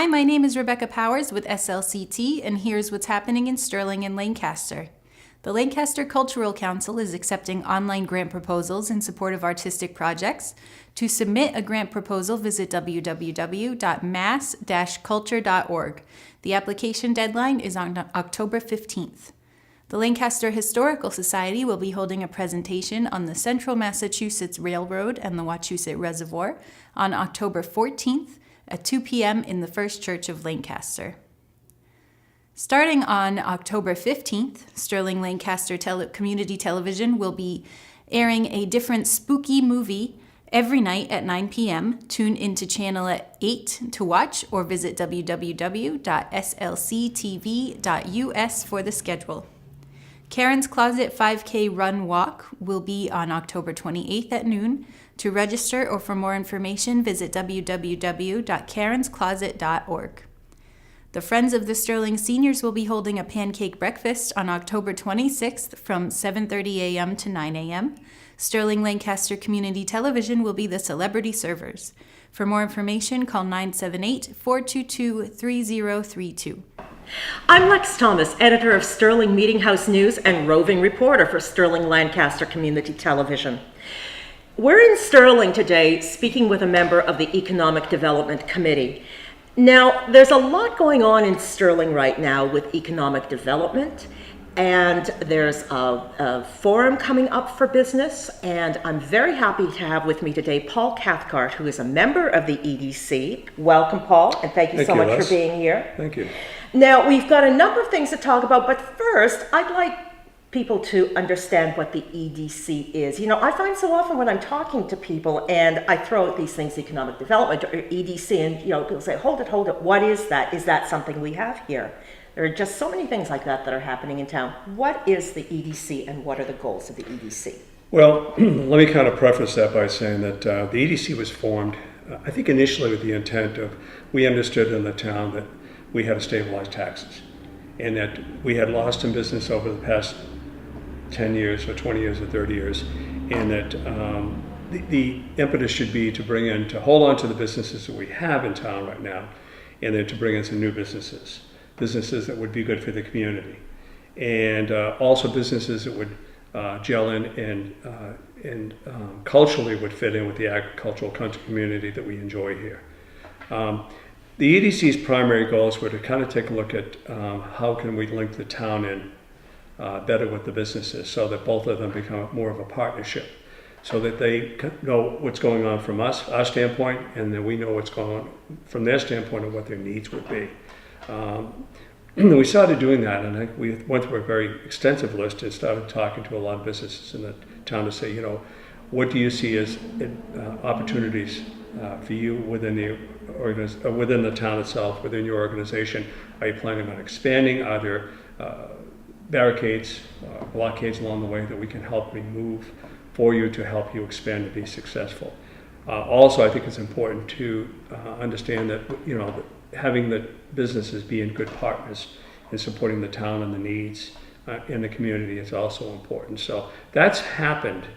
Hi, my name is Rebecca Powers with SLCT, and here's what's happening in Sterling and Lancaster. The Lancaster Cultural Council is accepting online grant proposals in support of artistic projects. To submit a grant proposal, visit www.mass-culture.org. The application deadline is on October 15th. The Lancaster Historical Society will be holding a presentation on the Central Massachusetts Railroad and the Wachusett Reservoir on October 14th at 2 p.m. in the First Church of Lancaster. Starting on October 15th, Sterling-Lancaster Community Television will be airing a different spooky movie every night at 9 p.m. Tune into channel at 8 to watch or visit www.slctv.us for the schedule. Karen's Closet 5K Run Walk will be on October 28th at noon. To register or for more information, visit www.karenscloset.org. The Friends of the Sterling Seniors will be holding a pancake breakfast on October 26th from 7:30 a.m. to 9 a.m. Sterling-Lancaster Community Television will be the celebrity servers. For more information, call 978-422-3032. I'm Lex Thomas, editor of Sterling Meeting House News and roving reporter for Sterling-Lancaster Community Television. We're in Sterling today speaking with a member of the Economic Development Committee. Now, there's a lot going on in Sterling right now with economic development, and there's a forum coming up for business, and I'm very happy to have with me today Paul Cathcart, who is a member of the EDC. Welcome, Paul, and thank you so much for being here. Thank you. Now, we've got a number of things to talk about, but first, I'd like people to understand what the EDC is. You know, I find so often when I'm talking to people and I throw out these things, economic development or EDC, and people say, hold it, what is that? Is that something we have here? There are just so many things like that that are happening in town. What is the EDC and what are the goals of the EDC? Well, let me kind of preface that by saying that the EDC was formed, I think initially with the intent of, we understood in the town that we had to stabilize taxes and that we had lost in business over the past 10 years or 20 years or 30 years, and that the impetus should be to hold on to the businesses that we have in town right now, and then to bring in some new businesses that would be good for the community, and also businesses that would gel in and culturally would fit in with the agricultural country community that we enjoy here. The EDC's primary goals were to kind of take a look at how can we link the town in better with the businesses so that both of them become more of a partnership, so that they know what's going on from our standpoint, and then we know what's going on from their standpoint and what their needs would be. We started doing that, and we went through a very extensive list and started talking to a lot of businesses in the town to say, what do you see as opportunities for you within the town itself, within your organization? Are you planning on expanding? Are there barricades, blockades along the way that we can help remove for you to help you expand and be successful? Also, I think it's important to understand that having the businesses being good partners in supporting the town and the needs in the community is also important. So that's happened.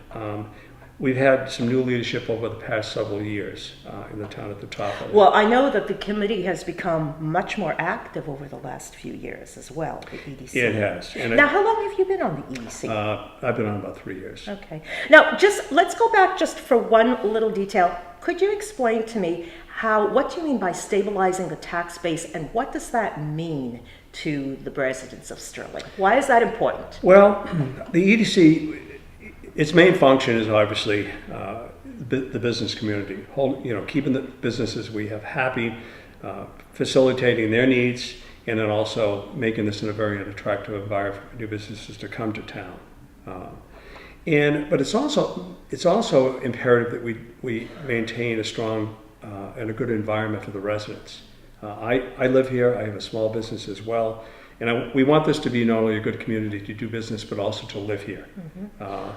We've had some new leadership over the past several years in the town at the top of it. Well, I know that the committee has become much more active over the last few years as well, the EDC. It has. And now, how long have you been on the EDC? I've been on about 3 years. Okay. Now, let's go back just for one little detail. Could you explain to me what do you mean by stabilizing the tax base, and what does that mean to the residents of Sterling? Why is that important? Well, the EDC, its main function is obviously the business community, keeping the businesses we have happy, facilitating their needs, and then also making this in a very attractive environment for new businesses to come to town. But it's also imperative that we maintain a strong and a good environment for the residents. I live here. I have a small business as well, and we want this to be not only a good community to do business, but also to live here. Mm-hmm.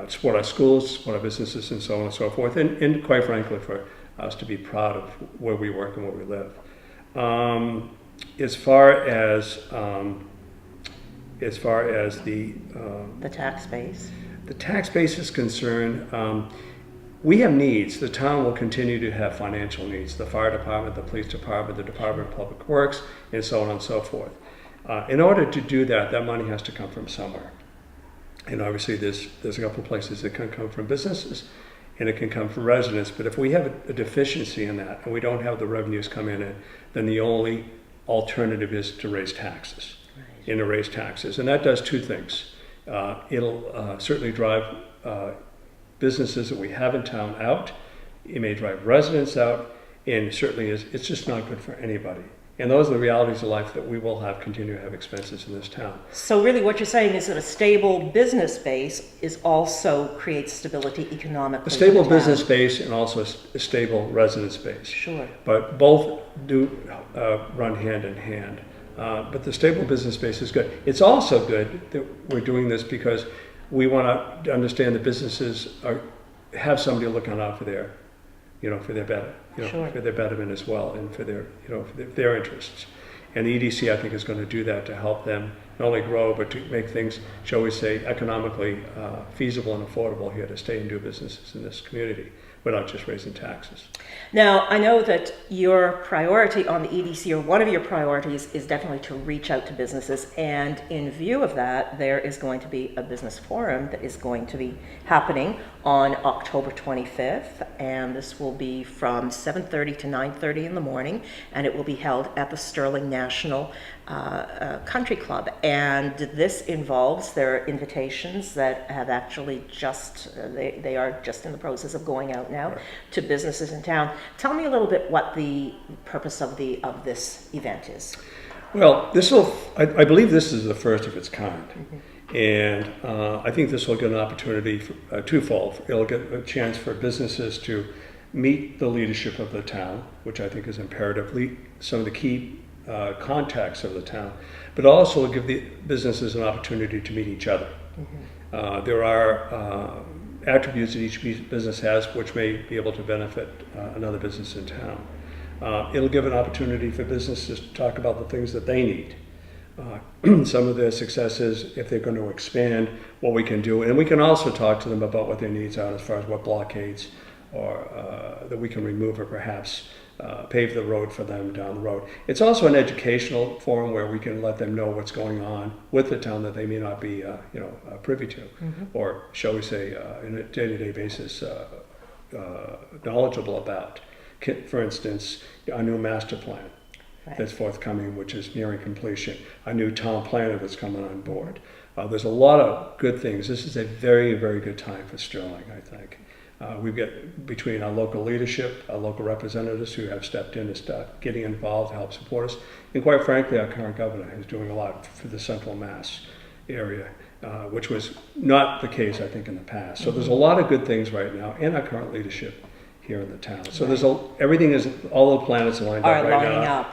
Support our schools, support our businesses, and so on and so forth, and quite frankly, for us to be proud of where we work and where we live. As far as the tax base. The tax base is concerned, we have needs. The town will continue to have financial needs. The fire department, the police department, the Department of Public Works, and so on and so forth. In order to do that, that money has to come from somewhere. And obviously there's a couple of places it can come from businesses and it can come from residents. But if we have a deficiency in that and we don't have the revenues come in, then the only alternative is to raise taxes. Right. And to raise taxes. And that does two things. It'll certainly drive businesses that we have in town out. It may drive residents out, and certainly it's just not good for anybody. And those are the realities of life that we will continue to have expenses in this town. So really what you're saying is that a stable business base also creates stability economically. A stable business base and also a stable residence base. Sure. But both do run hand in hand. But the stable business base is good. It's also good that we're doing this because we want to understand that businesses have somebody looking out for their Sure. for their betterment as well, and for their, for their interests. And the EDC, I think, is going to do that to help them not only grow, but to make things, shall we say, economically feasible and affordable here to stay and do businesses in this community without just raising taxes. Now, I know that your priority on the EDC, or one of your priorities, is definitely to reach out to businesses. And in view of that, there is going to be a business forum that is going to be happening on October 25th. And this will be from 7:30 to 9:30 in the morning. And it will be held at the Sterling National Country Club. And this involves their invitations that have actually they are just in the process of going out now to businesses in town. Tell me a little bit what the purpose of this event is. Well, I believe this is the first of its kind. Mm-hmm. And I think this will get an opportunity for, twofold. It'll get a chance for businesses to meet the leadership of the town, which I think is imperative, some of the key contacts of the town, but also give the businesses an opportunity to meet each other. Mm-hmm. There are attributes that each business has which may be able to benefit another business in town. It'll give an opportunity for businesses to talk about the things that they need. Some of their successes, if they're going to expand, what we can do. And we can also talk to them about what their needs are as far as what blockades or that we can remove or perhaps pave the road for them down the road. It's also an educational forum where we can let them know what's going on with the town that they may not be privy to, mm-hmm. or shall we say in a day-to-day basis knowledgeable about. For instance, our new master plan that's forthcoming, which is nearing completion, a new town planner that's coming on board. There's a lot of good things. This is a very, very good time for Sterling, I think. We've got, between our local leadership, our local representatives who have stepped in to start getting involved to help support us, and quite frankly, our current governor is doing a lot for the Central Mass area, which was not the case, I think, in the past. So there's a lot of good things right now, and our current leadership here in the town. So there's all the planets are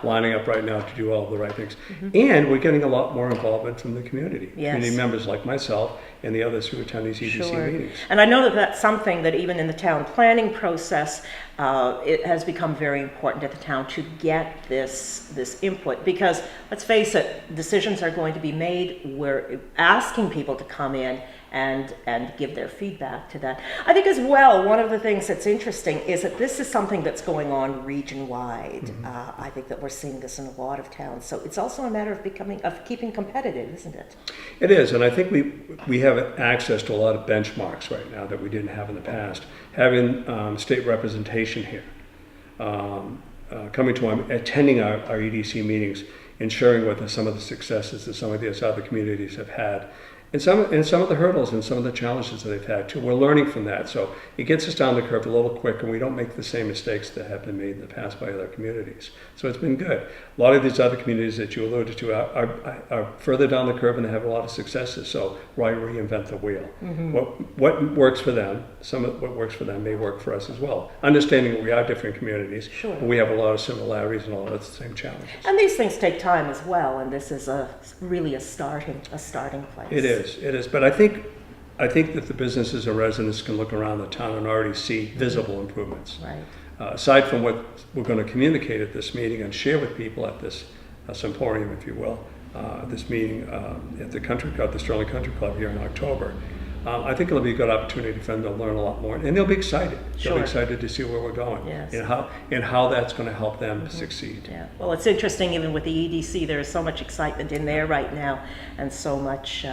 lining up right now to do all the right things. Mm-hmm. And we're getting a lot more involvement from the community. Yes. Community members like myself and the others who attend these EDC meetings. And I know that that's something that even in the town planning process, it has become very important at the town to get this input, because let's face it, decisions are going to be made. We're asking people to come in and give their feedback to that. I think as well, one of the things that's interesting is that this is something that's going on region-wide. Mm-hmm. I think that we're seeing this in a lot of towns. So it's also a matter of keeping competitive, isn't it? It is, and I think we have access to a lot of benchmarks right now that we didn't have in the past. Having state representation here, attending our EDC meetings, and sharing with us some of the successes that some of these other communities have had, and some of the hurdles and some of the challenges that they've had too. We're learning from that, so it gets us down the curve a little quicker, and we don't make the same mistakes that have been made in the past by other communities. So it's been good. A lot of these other communities that you alluded to are further down the curve and they have a lot of successes. So why reinvent the wheel? Mm-hmm. What works for them? Some of what works for them may work for us as well. Understanding that we are different communities, sure. We have a lot of similarities and a lot of the same challenges. And these things take time as well. And this is really a starting place. It is, but I think that the businesses and residents can look around the town and already see visible improvements. Right. Aside from what we're going to communicate at this meeting and share with people at this symposium, if you will, this meeting at the Country Club, the Sterling Country Club here in October, I think it'll be a good opportunity for them to learn a lot more, and they'll be excited. They'll Sure. be excited to see where we're going, Yes. and how that's going to help them succeed. Yeah, well, it's interesting, even with the EDC, there is so much excitement in there right now and so much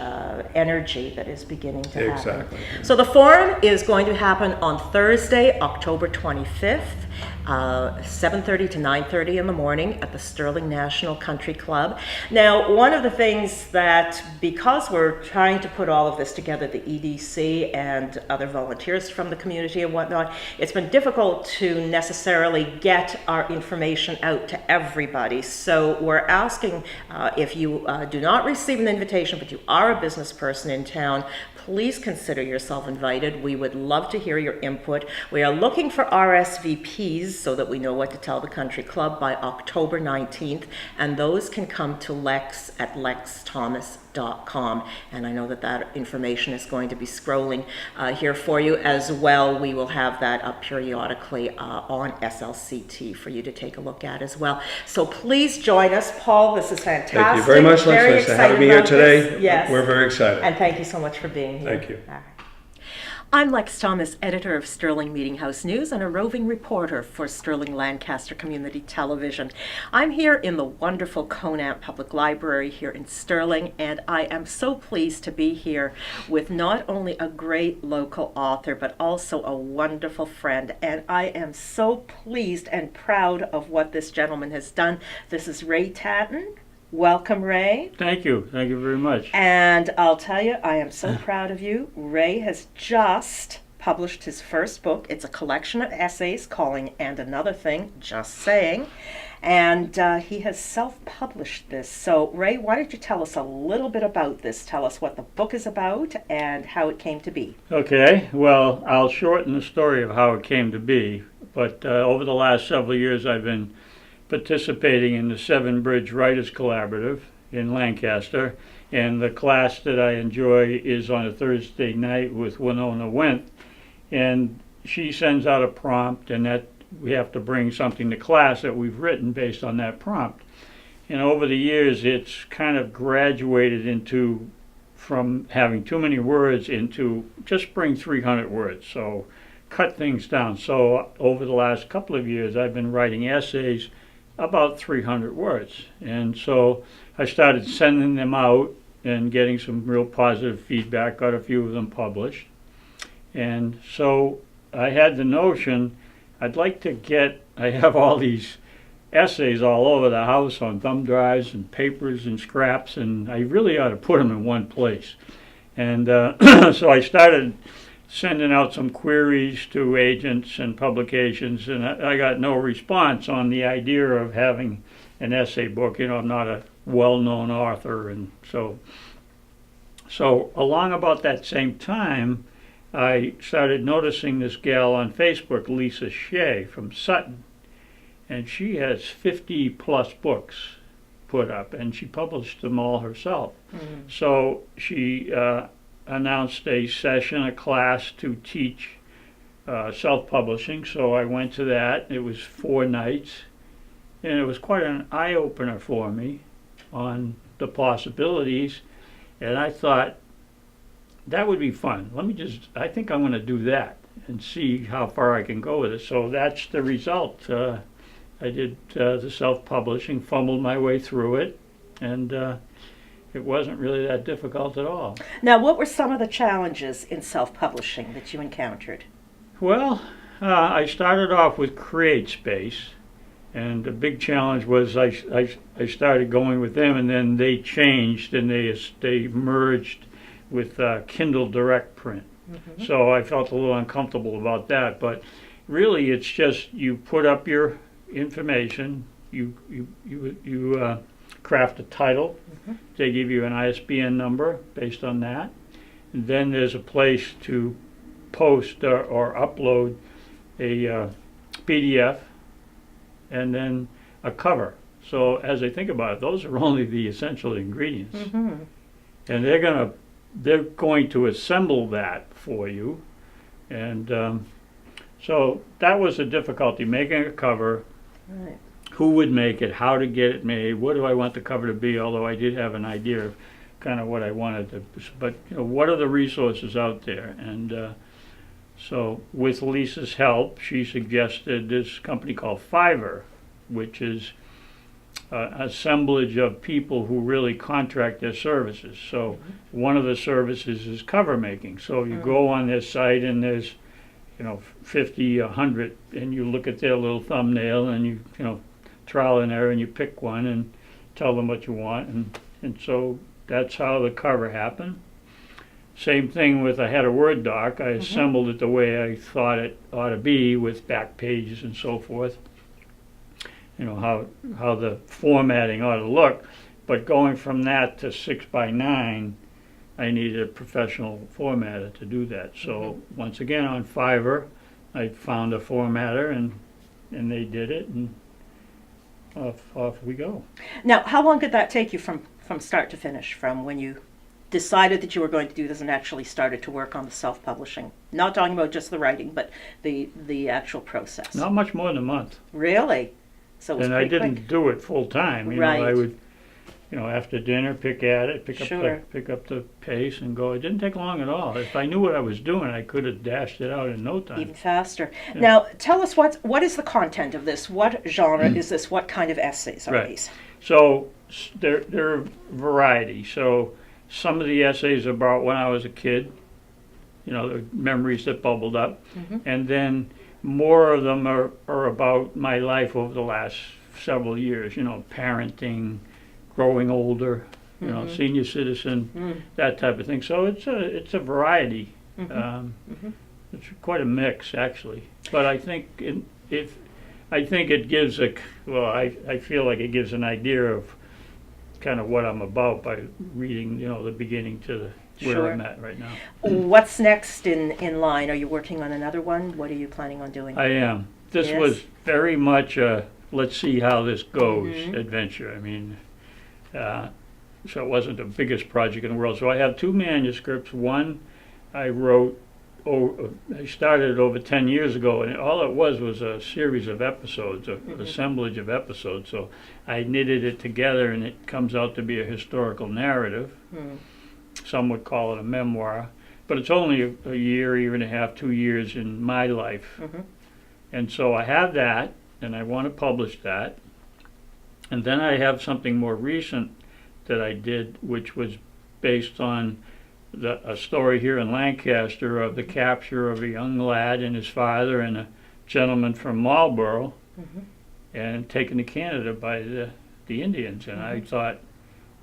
energy that is beginning to happen. Exactly. So the forum is going to happen on Thursday, October 25th, 7:30 to 9:30 in the morning at the Sterling National Country Club. Now, one of the things that, because we're trying to put all of this together, the EDC and other volunteers from the community and whatnot, it's been difficult to necessarily get our information out to everybody. So we're asking if you do not receive an invitation, but you are a business person in town, please consider yourself invited. We would love to hear your input. We are looking for RSVPs so that we know what to tell the country club by October 19th, and those can come to Lex at lexthomas.com. And I know that that information is going to be scrolling here for you as well. We will have that up periodically on SLCT for you to take a look at as well. So please join us. Paul, this is fantastic. Thank you very much, Very Lex, for having me here excited about today. this. Yes. We're very excited. And thank you so much for being here. Thank you. All right. I'm Lex Thomas, editor of Sterling Meeting House News and a roving reporter for Sterling-Lancaster Community Television. I'm here in the wonderful Conant Public Library here in Sterling, and I am so pleased to be here with not only a great local author, but also a wonderful friend. And I am so pleased and proud of what this gentleman has done. This is Ray Tatton. Welcome, Ray. Thank you very much. And I'll tell you, I am so proud of you. Ray has just published his first book. It's a collection of essays calling And Another Thing, Just Saying. And he has self-published this. So, Ray, why don't you tell us a little bit about this? Tell us what the book is about and how it came to be. Okay, well, I'll shorten the story of how it came to be. But over the last several years, I've been participating in the Seven Bridge Writers Collaborative in Lancaster, and the class that I enjoy is on a Thursday night with Winona Wendt, and she sends out a prompt, and that we have to bring something to class that we've written based on that prompt. And over the years, it's kind of graduated into, from having too many words into just bring 300 words, so cut things down. So over the last couple of years, I've been writing essays about 300 words. And so I started sending them out and getting some real positive feedback, got a few of them published. And so I had the notion, I have all these essays all over the house on thumb drives and papers and scraps, and I really ought to put them in one place. And so I started sending out some queries to agents and publications, and I got no response on the idea of having an essay book. You know, I'm not a well-known author, and so along about that same time, I started noticing this gal on Facebook, Lisa Shea from Sutton, and she has 50 plus books put up, and she published them all herself. Mm-hmm. So she announced a session, a class to teach self-publishing, so I went to that. It was 4 nights, and it was quite an eye-opener for me on the possibilities, and I thought, that would be fun. I think I'm going to do that and see how far I can go with it. So that's the result. I did the self-publishing, fumbled my way through it, and it wasn't really that difficult at all. Now, what were some of the challenges in self-publishing that you encountered? Well, I started off with CreateSpace, and the big challenge was I started going with them, and then they changed and they merged with Kindle Direct Print. Mm-hmm. So I felt a little uncomfortable about that, but really it's just you put up your information, you craft a title, mm-hmm. They give you an ISBN number based on that, and then there's a place to post or upload a PDF and then a cover. So as I think about it, those are only the essential ingredients. Mm-hmm. And they're going to assemble that for you, and so that was a difficulty, making a cover. Right. Who would make it, how to get it made, what do I want the cover to be, although I did have an idea of kind of what I wanted to, but what are the resources out there? And so with Lisa's help, she suggested this company called Fiverr, which is an assemblage of people who really contract their services. So one of the services is cover making. So you go on their site and there's 50, 100, and you look at their little thumbnail and you trial and error and you pick one and tell them what you want, and so that's how the cover happened. Same thing with, I had a Word doc. I assembled it the way I thought it ought to be, with back pages and so forth. How the formatting ought to look. But going from that to 6x9, I needed a professional formatter to do that. So once again on Fiverr, I found a formatter and they did it, and off we go. Now, how long did that take you from start to finish, from when you decided that you were going to do this and actually started to work on the self-publishing? Not talking about just the writing, but the actual process. Not much more than a month. Really? So it was And I pretty didn't quick. do it full time. Right. I would, after dinner, pick at it, pick Sure. up the pace and go. It didn't take long at all. If I knew what I was doing, I could have dashed it out in no time. Even faster. Now, tell us what is the content of this? What genre is this? What kind of essays are Right. these? So there are variety. So some of the essays are about when I was a kid, the memories that bubbled up, and then more of them are about my life over the last several years. Parenting, growing older, senior citizen, that type of thing. So it's a variety. It's quite a mix, actually. But I think it gives I feel like it gives an idea of kind of what I'm about by reading, the beginning to where Sure. I'm at right now. What's next in line? Are you working on another one? What are you planning on doing? I am. This Yes. was very much a let's see how this goes adventure. I mean, so it wasn't the biggest project in the world. So I have two manuscripts. One I wrote, I started over 10 years ago, and all it was a series of episodes, an assemblage of episodes. So I knitted it together, and it comes out to be a historical narrative. Some would call it a memoir, but it's only a year and a half, 2 years in my life. And so I have that, and I want to publish that. And then I have something more recent that I did, which was based on a story here in Lancaster of the capture of a young lad and his father and a gentleman from Marlborough, and taken to Canada by the Indians. And I thought,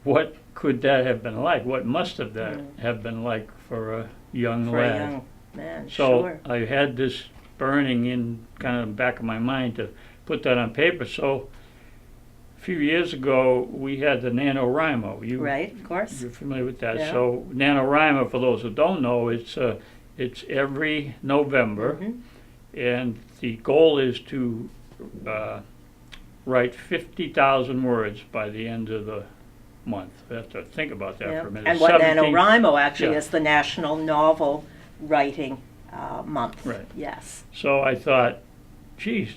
what could that have been like? What must have been like for a young For lad? a young man, So sure. I had this burning in kind of the back of my mind to put that on paper. So a few years ago, we had the NaNoWriMo. Right, of course. You're familiar with that. Yeah. So NaNoWriMo, for those who don't know, it's every November, and the goal is to write 50,000 words by the end of the month. I have to think about that Yeah. for a minute. And what 17 NaNoWriMo actually Yeah. is the National Novel Writing Month. Right. Yes. So I thought, geez,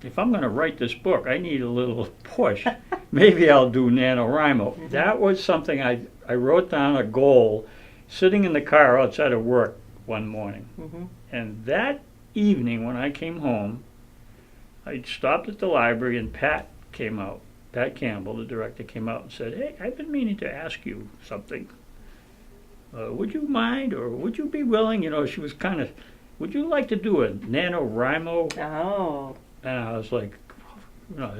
if I'm going to write this book, I need a little push. Maybe I'll do NaNoWriMo. That was something I wrote down, a goal, sitting in the car outside of work one morning. And that evening when I came home, I stopped at the library and Pat Campbell, the director, came out and said, "Hey, I've been meaning to ask you something. Would you mind, or would you be willing?" She was kind of, "Would you like to do a NaNoWriMo?" Oh, And I was like,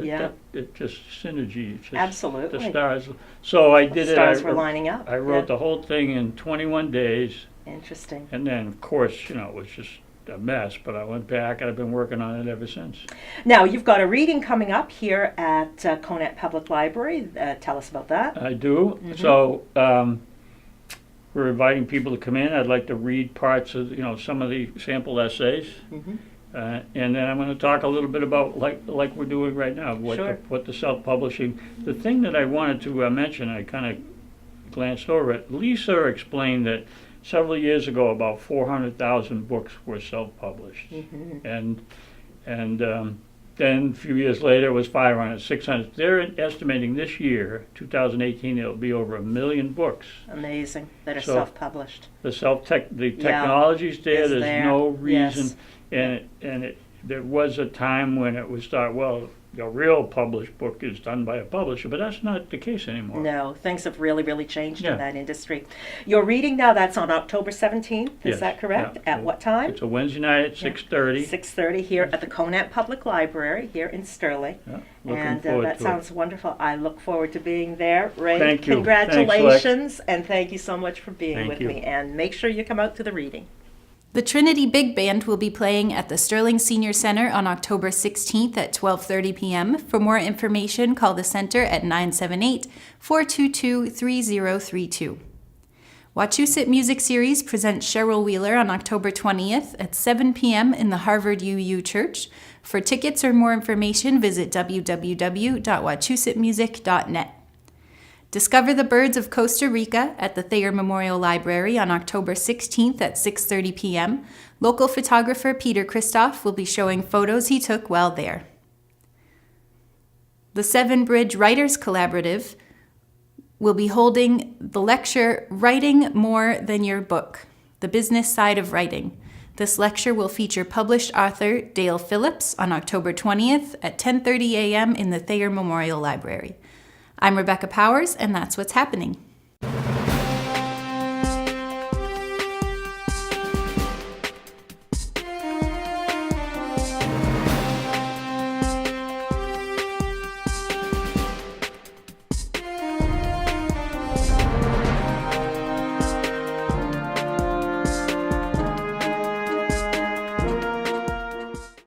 Yeah. it just synergy. It just, absolutely. The stars. So I did The it. stars were lining up. I wrote the whole thing in 21 days. Interesting. And then, of course, it was just a mess. But I went back, and I've been working on it ever since. Now, you've got a reading coming up here at Conant Public Library. Tell us about that. I do. So we're inviting people to come in. I'd like to read parts of, some of the sample essays. And then I'm going to talk a little bit about, like we're doing right now, what the self-publishing. The thing that I wanted to mention, I kind of glanced over it. Lisa explained that several years ago, about 400,000 books were self-published, and Then a few years later, it was 500, 600. They're estimating this year, 2018, it'll be over 1 million books. Amazing that are So- self-published. The technology's there. Is There's there. no reason, Yes. there was a time when it was thought, well, the real published book is done by a publisher, but that's not the case anymore. No, things have really, really changed Yeah. in that industry. Your reading now, that's on October 17th, is Yes, that correct? yeah. At what time? It's a Wednesday night at 6:30. 6:30 here at the Conant Public Library here in Sterling. Yeah, looking And forward that to sounds wonderful. I look forward to being there. Ray, Thank you. congratulations, and thank you so much for being Thank with you. me. And make sure you come out to the reading. The Trinity Big Band will be playing at the Sterling Senior Center on October 16th at 12:30 p.m. For more information, call the center at 978-422-3032. Wachusett Music Series presents Cheryl Wheeler on October 20th at 7 p.m. in the Harvard UU Church. For tickets or more information, visit www.wachusettmusic.net. Discover the Birds of Costa Rica at the Thayer Memorial Library on October 16th at 6:30 p.m. Local photographer Peter Christoph will be showing photos he took while there. The Seven Bridge Writers Collaborative will be holding the lecture Writing More Than Your Book, the Business Side of Writing. This lecture will feature published author Dale Phillips on October 20th at 10:30 a.m. in the Thayer Memorial Library. I'm Rebecca Powers, and that's what's happening.